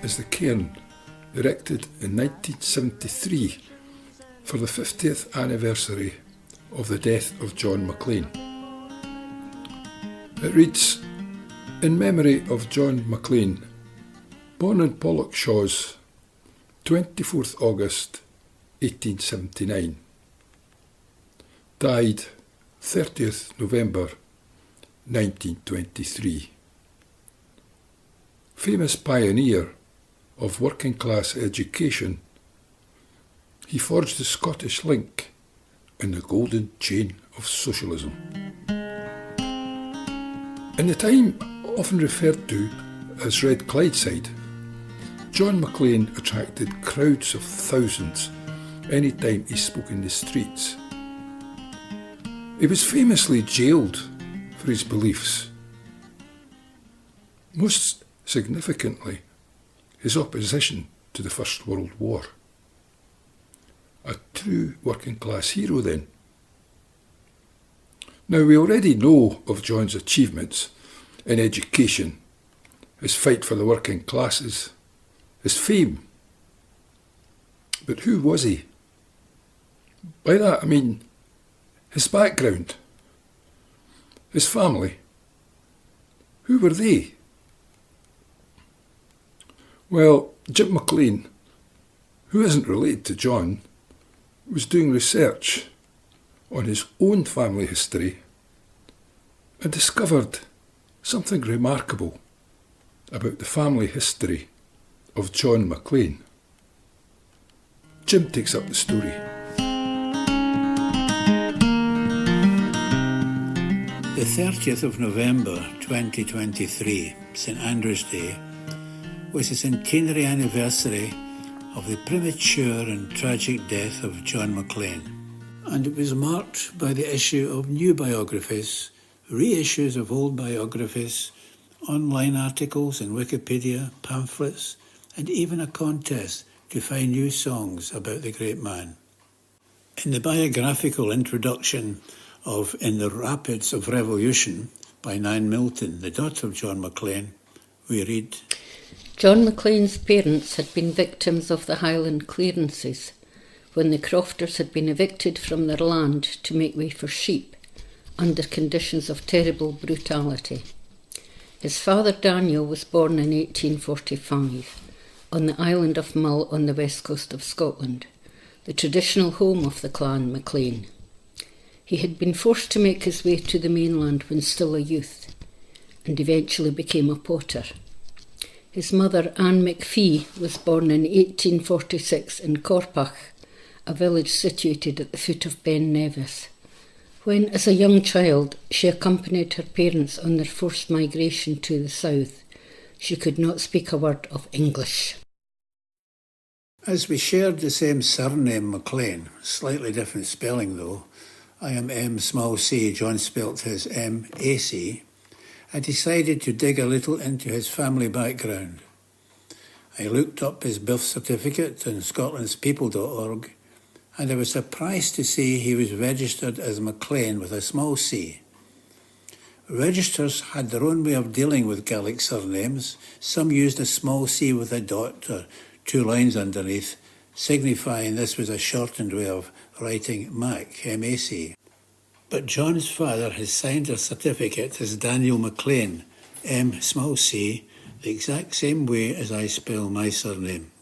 is the cairn erected in 1973 for the 50th anniversary of the death of John Maclean. It reads, "In memory of John Maclean, born in Pollokshaws, 24th August 1879, died 30th November 1923. Famous pioneer of working class education, he forged the Scottish link in the golden chain of socialism. In the time often referred to as Red Clydeside, John Maclean attracted crowds of thousands any time he spoke in the streets. He was famously jailed for his beliefs. Most significantly, his opposition to the First World War. A true working class hero then. Now we already know of John's achievements in education, his fight for the working classes, his fame. But who was he? By that I mean his background, his family. Who were they? Well, Jim Mclean, who isn't related to John, was doing research on his own family history and discovered something remarkable about the family history of John Maclean. Jim takes up the story. The 30th of November 2023, St Andrew's Day, was the centenary anniversary of the premature and tragic death of John Maclean, and it was marked by the issue of new biographies, reissues of old biographies, online articles in Wikipedia, pamphlets, and even a contest to find new songs about the great man. In the biographical introduction of In the Rapids of Revolution by Nan Milton, the daughter of John Maclean, we read, John Maclean's parents had been victims of the Highland clearances, when the crofters had been evicted from their land to make way for sheep, under conditions of terrible brutality. His father Daniel was born in 1845 on the island of Mull on the west coast of Scotland, the traditional home of the clan Mclean. He had been forced to make his way to the mainland when still a youth, and eventually became a potter. His mother, Anne McPhee, was born in 1846 in Corpach, a village situated at the foot of Ben Nevis. When, as a young child, she accompanied her parents on their forced migration to the south, she could not speak a word of English. As we shared the same surname Maclean, slightly different spelling though, I am M-c, John spelt his M-A-C, I decided to dig a little into his family background. I looked up his birth certificate on scotlandspeople.org, and I was surprised to see he was registered as Maclean with a small c. Registers had their own way of dealing with Gaelic surnames. Some used a small c with a dot or 2 lines underneath, signifying this was a shortened way of writing Mac, M-A-C. But John's father has signed a certificate as Daniel Maclean, M-c, the exact same way as I spell my surname.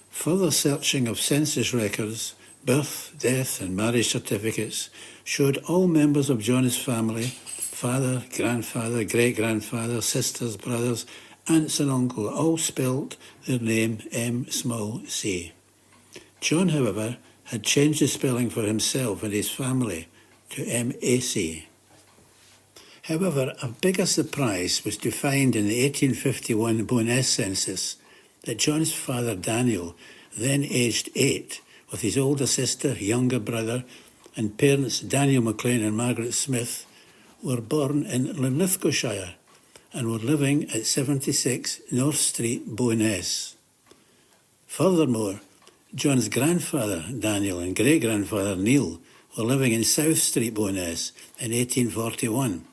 Further searching of census records, birth, death and marriage certificates showed all members of John's family, father, grandfather, great-grandfather, sisters, brothers, aunts and uncle, all spelt their name M-c. John, however, had changed the spelling for himself and his family to M-A-C. However, a bigger surprise was to find in the 1851 Bo'ness census that John's father Daniel, then aged 8, with his older sister, younger brother, and parents Daniel Maclean and Margaret Smith, were born in Linlithgowshire and were living at 76 North Street, Bo'ness. Furthermore, John's grandfather Daniel and great-grandfather Neil were living in South Street, Bo'ness in 1841,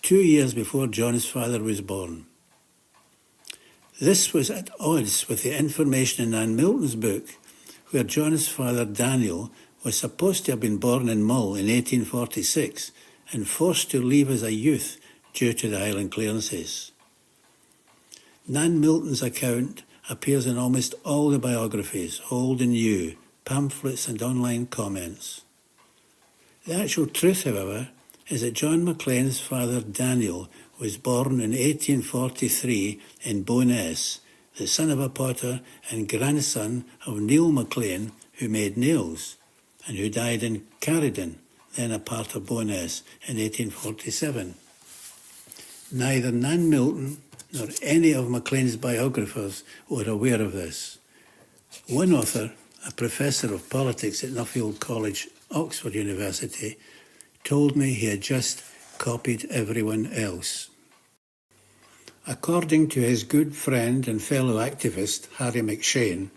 2 years before John's father was born. This was at odds with the information in Anne Milton's book, where John's father Daniel was supposed to have been born in Mull in 1846 and forced to leave as a youth due to the Highland clearances. Nan Milton's account appears in almost all the biographies, old and new, pamphlets and online comments. The actual truth, however, is that John Maclean's father Daniel was born in 1843 in Bo'ness, the son of a potter and grandson of Neil Mclean, who made nails, and who died in Carridon, then a part of Bo'ness, in 1847. Neither Nan Milton nor any of Maclean's biographers were aware of this. One author, a professor of politics at Nuffield College, Oxford University, told me he had just copied everyone else. According to his good friend and fellow activist, Harry McShane,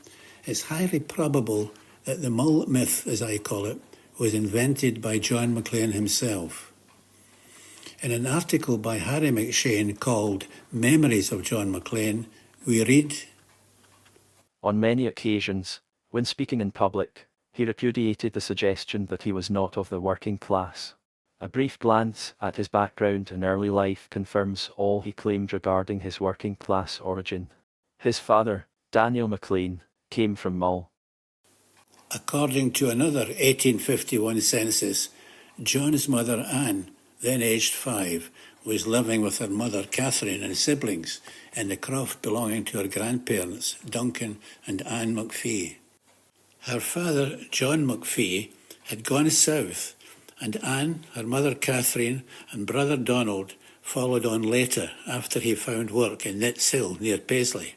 it's highly probable that the Mull myth, as I call it, was invented by John Maclean himself. In an article by Harry McShane called Memories of John Maclean, we read, On many occasions, when speaking in public, he repudiated the suggestion that he was not of the working class. A brief glance at his background and early life confirms all he claimed regarding his working class origin. His father, Daniel Mclean, came from Mull. According to another 1851 census, John's mother Anne, then aged 5, was living with her mother Catherine and siblings in the croft belonging to her grandparents, Duncan and Anne McPhee. Her father, John McPhee, had gone south, and Anne, her mother Catherine, and brother Donald followed on later after he found work in Nitshill near Paisley.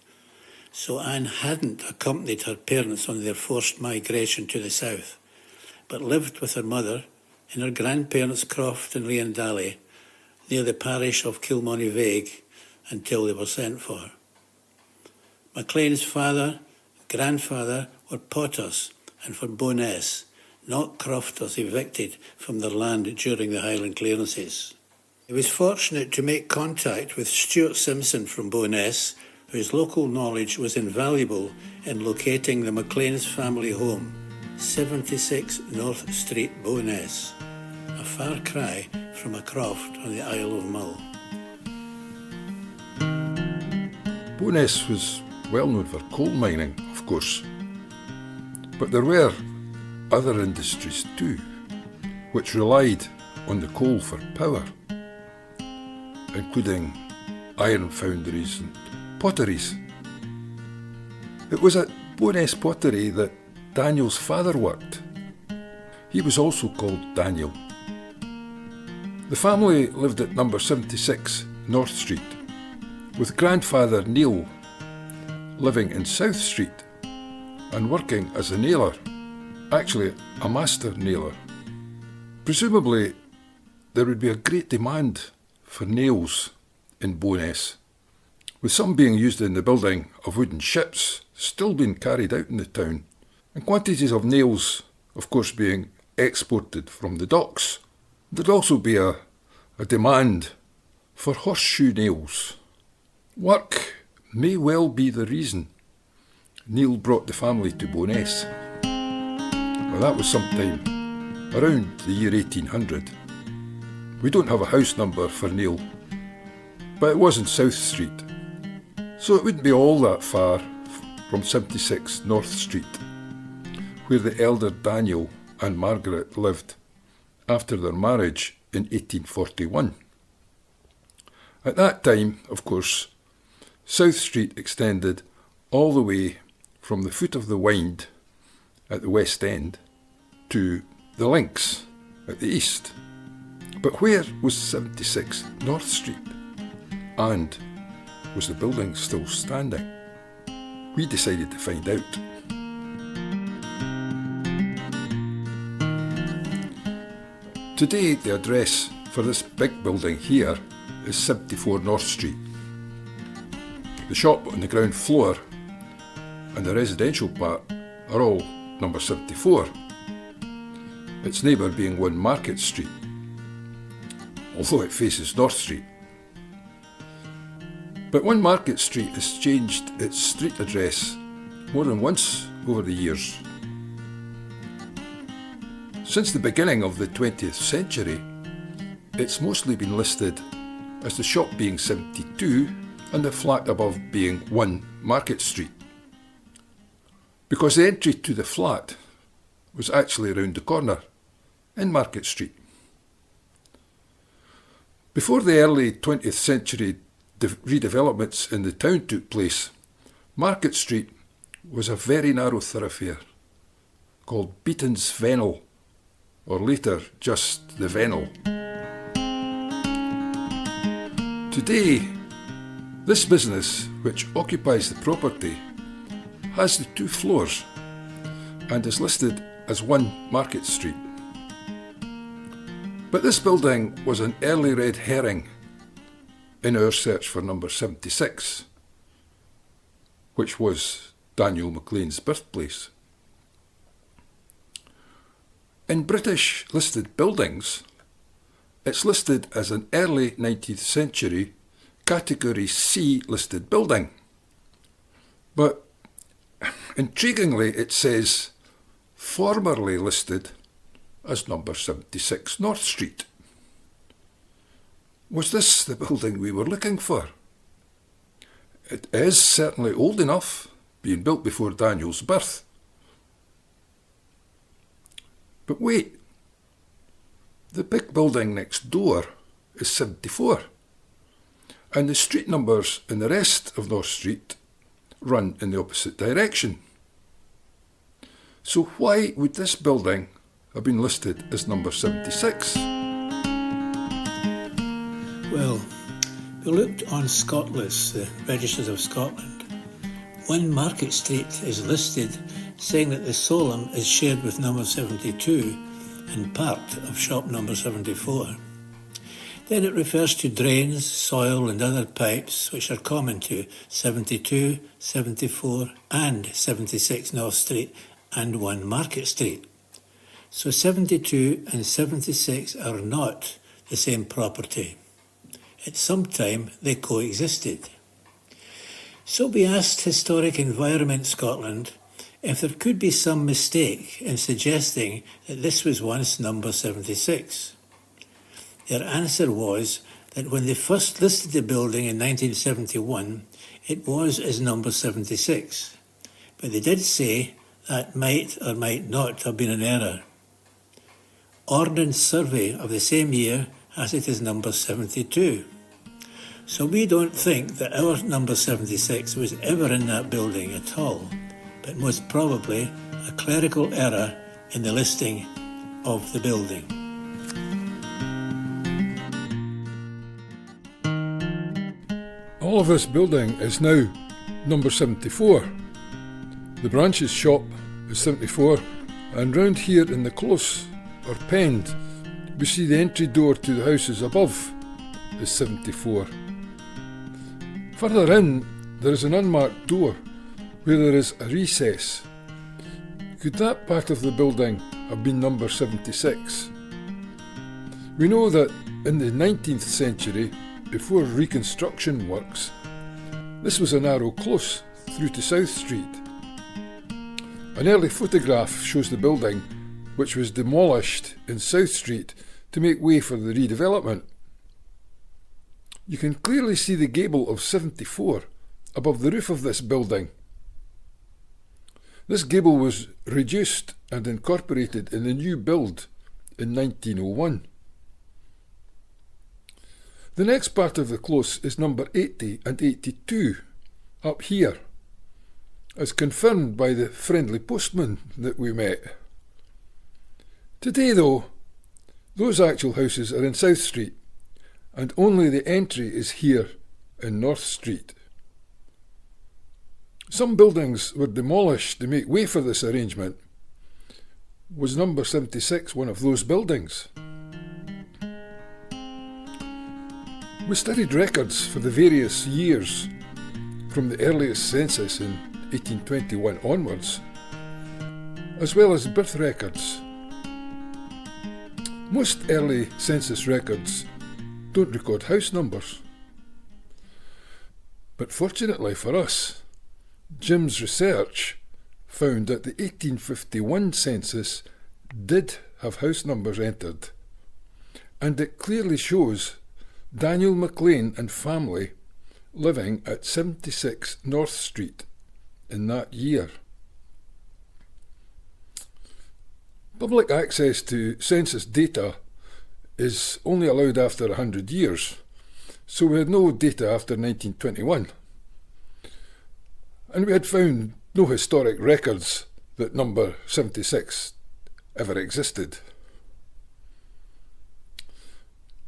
So Anne hadn't accompanied her parents on their forced migration to the south, but lived with her mother in her grandparents' croft in Leondally, near the parish of Kilmoney until they were sent for. Maclean's father, grandfather were potters and from Bo'ness, not crofters evicted from their land during the Highland clearances. He was fortunate to make contact with Stuart Simpson from Bo'ness, whose local knowledge was invaluable in locating the Maclean's family home, 76 North Street, Bo'ness, a far cry from a croft on the Isle of Mull. Bo'ness was well known for coal mining, of course, but there were other industries too, which relied on the coal for power, including iron foundries and potteries. It was at Bo'ness Pottery that Daniel's father worked. He was also called Daniel. The family lived at number 76 North Street, with grandfather Neil living in South Street and working as a nailer, actually a master nailer. Presumably there would be a great demand for nails in Bo'ness, with some being used in the building of wooden ships still being carried out in the town, and quantities of nails, of course, being exported from the docks. There'd also be a demand for horseshoe nails. Work may well be the reason Neil brought the family to Bo'ness. Well, that was sometime around the year 1800. We don't have a house number for Neil, but it was in South Street, so it wouldn't be all that far from 76 North Street, where the elder Daniel and Margaret lived after their marriage in 1841. At that time, of course, South Street extended all the way from the foot of the Wynd at the west end to the Links at the east. But where was 76 North Street? And was the building still standing? We decided to find out. Today, the address for this big building here is 74 North Street. The shop on the ground floor and the residential part are all number 74, its neighbour being 1 Market Street, although it faces North Street. But one Market Street has changed its street address more than once over the years. Since the beginning of the 20th century, it's mostly been listed as the shop being 72 and the flat above being 1 Market Street, because the entry to the flat was actually round the corner in Market Street. Before the early 20th century redevelopments in the town took place, Market Street was a very narrow thoroughfare called Beaton's Vennel, or later just the Vennel. Today, this business, which occupies the property, has the 2 floors and is listed as 1 Market Street. But this building was an early red herring in our search for number 76, which was Daniel Mclean's birthplace. In British listed buildings, it's listed as an early 19th century Category C listed building. But intriguingly, it says formerly listed as number 76 North Street. Was this the building we were looking for? It is certainly old enough, being built before Daniel's birth. But wait, the big building next door is 74, and the street numbers in the rest of North Street run in the opposite direction. So why would this building have been listed as number 76? Well, we looked on Scotlists, the Registers of Scotland. 1 Market Street is listed saying that the Solum is shared with number 72 and part of shop number 74. Then it refers to drains, soil and other pipes which are common to 72, 74 and 76 North Street and 1 Market Street. So 72 and 76 are not the same property. At some time they coexisted. So we asked Historic Environment Scotland if there could be some mistake in suggesting that this was once number 76. Their answer was that when they first listed the building in 1971, it was as number 76. But they did say that might or might not have been an error. Ordnance Survey of the same year has it as number 72. So we don't think that our number 76 was ever in that building at all, but most probably a clerical error in the listing of the building. All of this building is now number 74. The branch's shop is 74, and round here in the close, or pend, we see the entry door to the houses above is 74. Further in, there is an unmarked door where there is a recess. Could that part of the building have been number 76? We know that in the 19th century, before reconstruction works, this was a narrow close through to South Street. An early photograph shows the building, which was demolished in South Street to make way for the redevelopment. You can clearly see the gable of 74 above the roof of this building. This gable was reduced and incorporated in the new build in 1901. The next part of the close is number 80 and 82, up here, as confirmed by the friendly postman that we met. Today, though, those actual houses are in South Street, and only the entry is here in North Street. Some buildings were demolished to make way for this arrangement. Was number 76 one of those buildings? We studied records for the various years from the earliest census in 1821 onwards, as well as birth records. Most early census records don't record house numbers. But fortunately for us, Jim's research found that the 1851 census did have house numbers entered, and it clearly shows Daniel Mclean and family living at 76 North Street in that year. Public access to census data is only allowed after 100 years, so we had no data after 1921. And we had found no historic records that number 76 ever existed.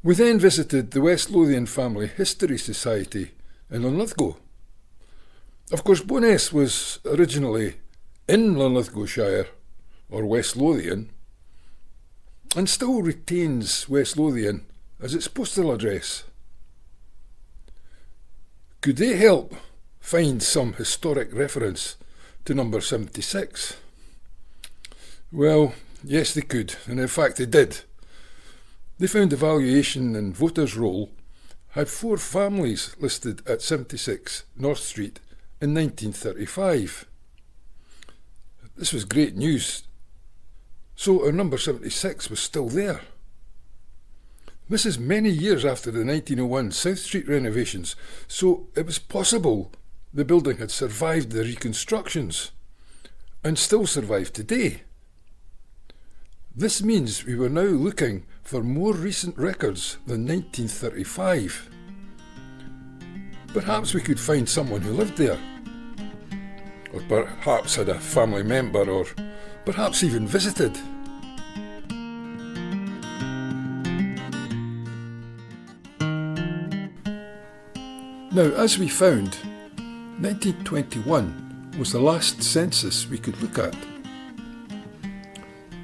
We then visited the West Lothian Family History Society in Linlithgow. Of course, Bowness was originally in Linlithgowshire, or West Lothian, and still retains West Lothian as its postal address. Could they help find some historic reference to number 76? Well, yes they could, and in fact they did. They found the valuation and voters' roll had 4 families listed at 76 North Street in 1935. This was great news. So our number 76 was still there. This is many years after the 1901 South Street renovations, so it was possible the building had survived the reconstructions and still survived today. This means we were now looking for more recent records than 1935. Perhaps we could find someone who lived there, or perhaps had a family member, or perhaps even visited. Now, as we found, 1921 was the last census we could look at.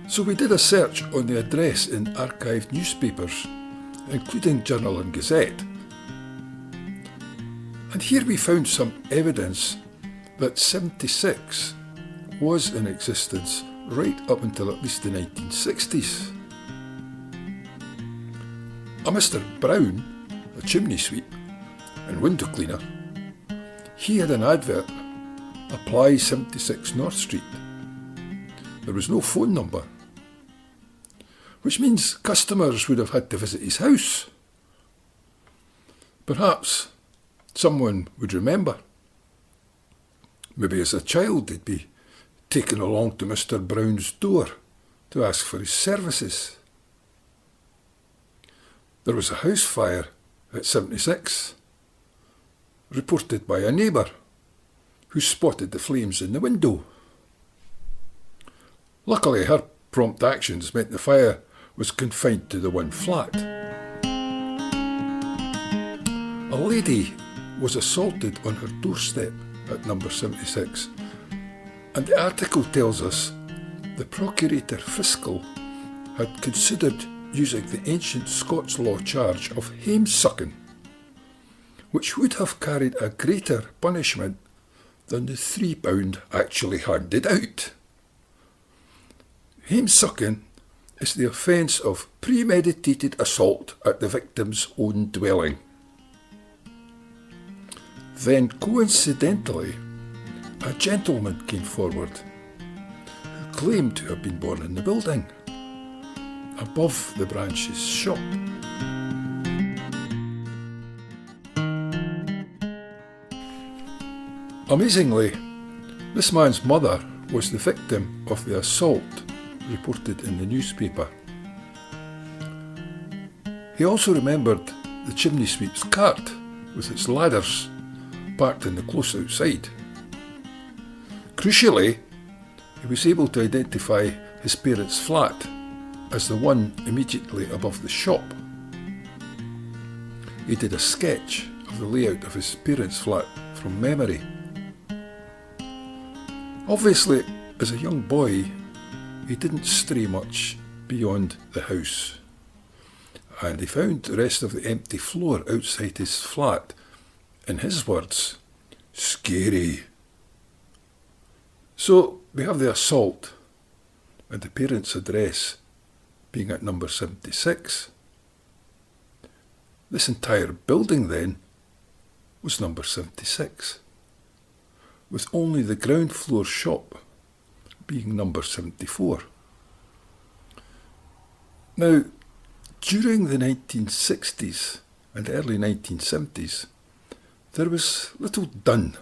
So we did a search on the address in archived newspapers, including Journal and Gazette. And here we found some evidence that 76 was in existence right up until at least the 1960s. A Mr. Brown, a chimney sweep and window cleaner, he had an advert, apply 76 North Street. There was no phone number, which means customers would have had to visit his house. Perhaps someone would remember. Maybe as a child they'd be taken along to Mr. Brown's door to ask for his services. There was a house fire at 76, reported by a neighbour who spotted the flames in the window. Luckily, her prompt actions meant the fire was confined to the one flat. A lady was assaulted on her doorstep at number 76, and the article tells us the Procurator Fiscal had considered using the ancient Scots law charge of hamesucking, which would have carried a greater punishment than the £3 actually handed out. Hamesucking is the offence of premeditated assault at the victim's own dwelling. Then, coincidentally, a gentleman came forward who claimed to have been born in the building, above the branch's shop. Amazingly, this man's mother was the victim of the assault reported in the newspaper. He also remembered the chimney sweep's cart with its ladders parked in the close outside. Crucially, he was able to identify his parents' flat as the one immediately above the shop. He did a sketch of the layout of his parents' flat from memory. Obviously, as a young boy, he didn't stray much beyond the house, and he found the rest of the empty floor outside his flat, in his words, scary. So we have the assault and the parents' address being at number 76. This entire building then was number 76, with only the ground floor shop being number 74. Now, during the 1960s and early 1970s, there was little done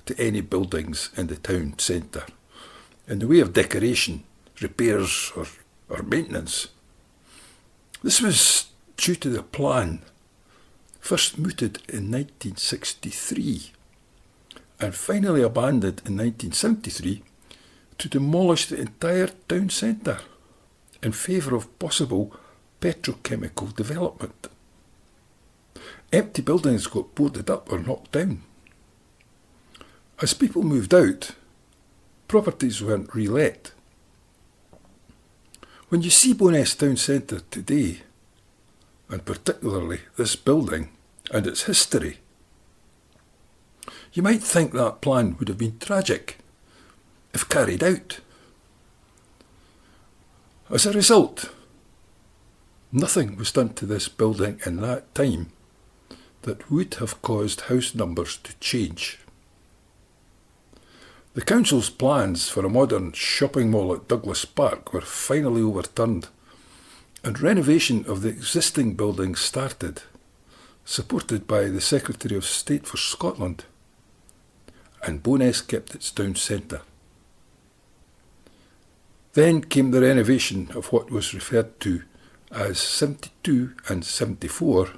to any buildings in the town centre in the way of decoration, repairs or maintenance. This was due to the plan, first mooted in 1963 and finally abandoned in 1973, to demolish the entire town centre in favour of possible petrochemical development. Empty buildings got boarded up or knocked down. As people moved out, properties weren't re-let. When you see Bo'ness Town Centre today, and particularly this building and its history, you might think that plan would have been tragic if carried out. As a result, nothing was done to this building in that time that would have caused house numbers to change. The council's plans for a modern shopping mall at Douglas Park were finally overturned, and renovation of the existing building started, supported by the Secretary of State for Scotland, and Bo'ness kept its town centre. Then came the renovation of what was referred to as 72 and 74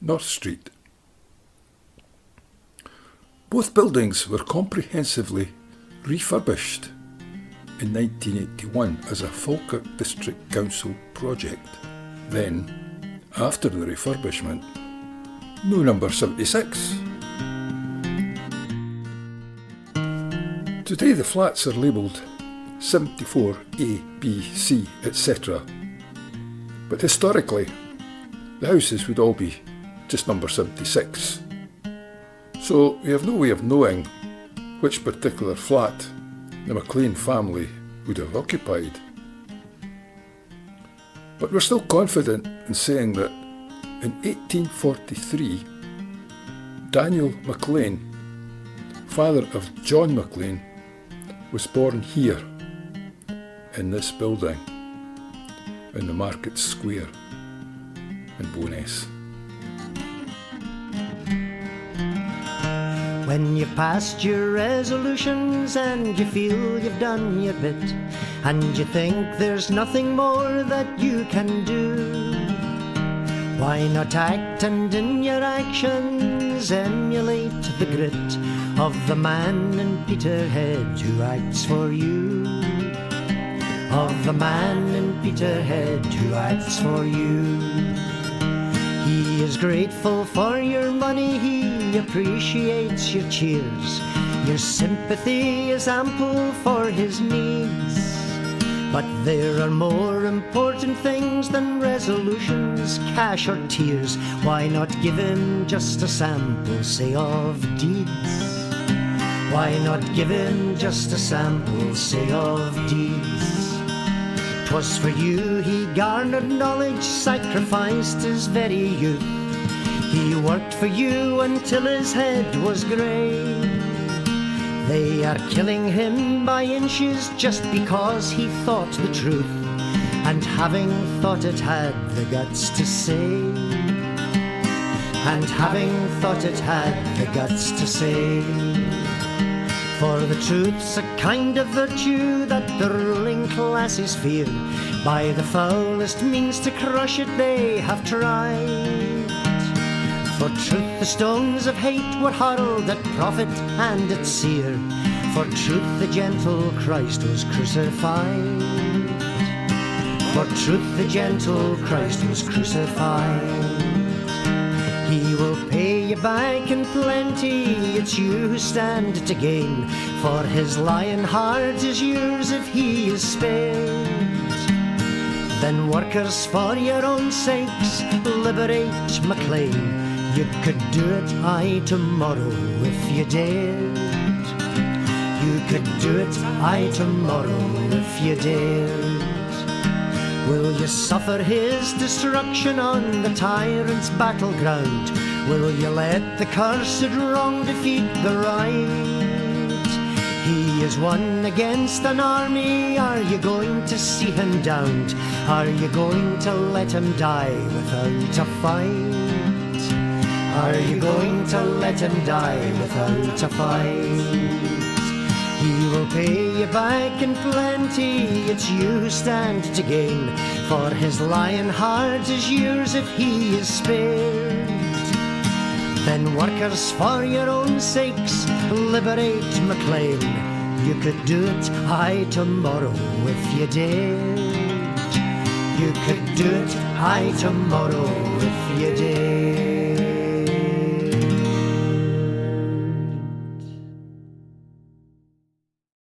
North Street. Both buildings were comprehensively refurbished in 1981 as a Falkirk District Council project. Then, after the refurbishment, no number 76. Today the flats are labelled 74 A, B, C, etc. But historically, the houses would all be just number 76. So we have no way of knowing which particular flat the Mclean family would have occupied. But we're still confident in saying that in 1843, Daniel Maclean, father of John Maclean, was born here in this building in the Market Square in Bo'ness. When you've passed your resolutions and you feel you've done your bit, and you think there's nothing more that you can do, why not act and in your actions emulate the grit of the man in Peterhead who acts for you? Of the man in Peterhead who acts for you. He is grateful for your money, he appreciates your cheers. Your sympathy is ample for his needs. But there are more important things than resolutions, cash or tears. Why not give him just a sample, say, of deeds? Why not give him just a sample, say, of deeds? 'Twas for you he garnered knowledge, sacrificed his very youth. He worked for you until his head was grey. They are killing him by inches just because he thought the truth, and having thought it had the guts to say. And having thought it had the guts to say. For the truth's a kind of virtue that the ruling classes fear. By the foulest means to crush it they have tried. For truth the stones of hate were hurled at prophet and at seer. For truth the gentle Christ was crucified. For truth the gentle Christ was crucified. He will pay you back in plenty, it's you who stand to gain. For his lion heart is yours if he is spared. Then workers, for your own sakes, liberate Mclean. You could do it, aye, tomorrow if you dared. You could do it, aye, tomorrow if you dared. Will you suffer his destruction on the tyrant's battleground? Will you let the cursed wrong defeat the right? He is one against an army. Are you going to see him downed? Are you going to let him die without a fight? Are you going to let him die without a fight? He will pay you back in plenty, it's you who stand to gain, for his lion heart is yours if he is spared. Then workers, for your own sakes, liberate Mclean. You could do it, aye, tomorrow if you dared. You could do it, aye, tomorrow if you dared.